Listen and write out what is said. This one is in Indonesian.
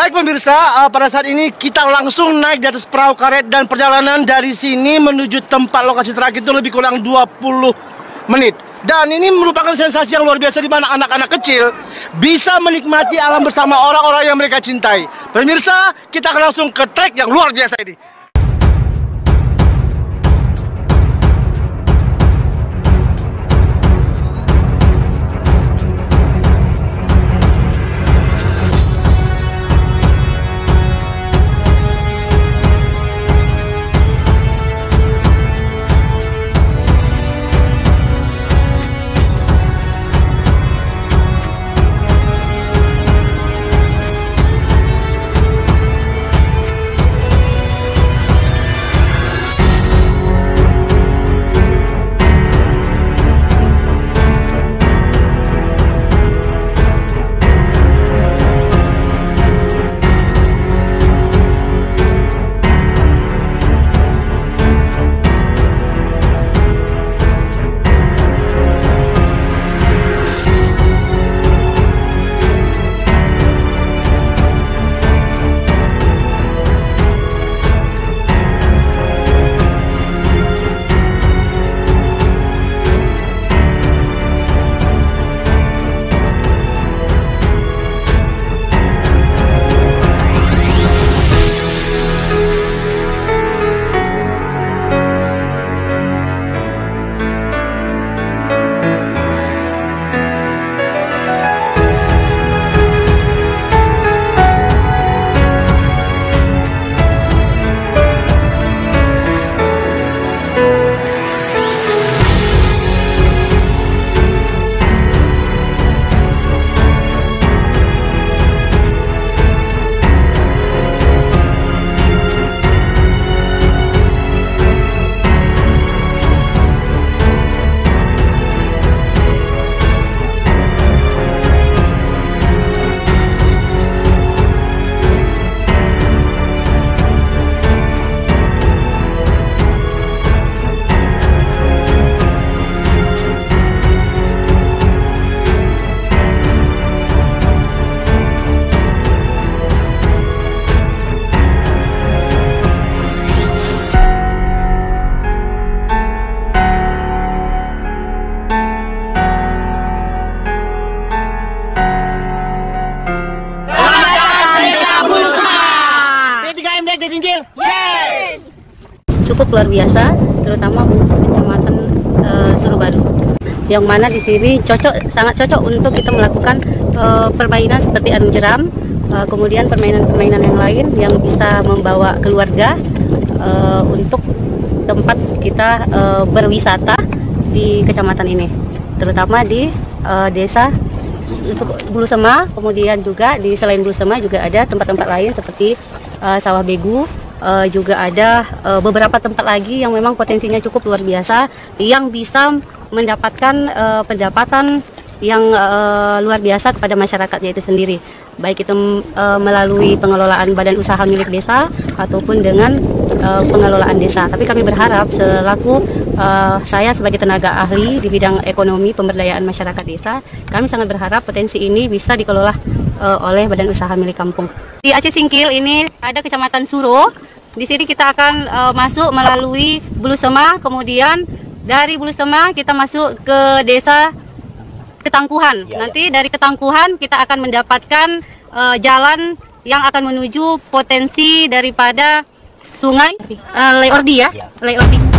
Baik pemirsa, pada saat ini kita langsung naik di atas perahu karet dan perjalanan dari sini menuju tempat lokasi terakhir itu lebih kurang 20 menit. Dan ini merupakan sensasi yang luar biasa di mana anak-anak kecil bisa menikmati alam bersama orang-orang yang mereka cintai. Pemirsa, kita akan langsung ke trek yang luar biasa ini. Cukup luar biasa, terutama untuk Kecamatan Surubaru, yang mana di sini sangat cocok untuk kita melakukan permainan seperti arung jeram, kemudian permainan-permainan yang lain yang bisa membawa keluarga untuk tempat kita berwisata di kecamatan ini, terutama di desa Bulu Sema. Kemudian juga selain Bulu Sema juga ada tempat-tempat lain seperti Sawah Begu. Juga ada beberapa tempat lagi yang memang potensinya cukup luar biasa, yang bisa mendapatkan pendapatan yang luar biasa kepada masyarakatnya itu sendiri, baik itu melalui pengelolaan badan usaha milik desa ataupun dengan pengelolaan desa. Tapi kami berharap selaku saya sebagai tenaga ahli di bidang ekonomi pemberdayaan masyarakat desa, kami sangat berharap potensi ini bisa dikelola oleh badan usaha milik kampung. Di Aceh Singkil ini ada Kecamatan Suro. Di sini kita akan masuk melalui Bulu Sema, kemudian dari Bulu Sema kita masuk ke desa Ketangkuhan. Nanti dari Ketangkuhan kita akan mendapatkan jalan yang akan menuju potensi daripada sungai Leordi ya, Leordi.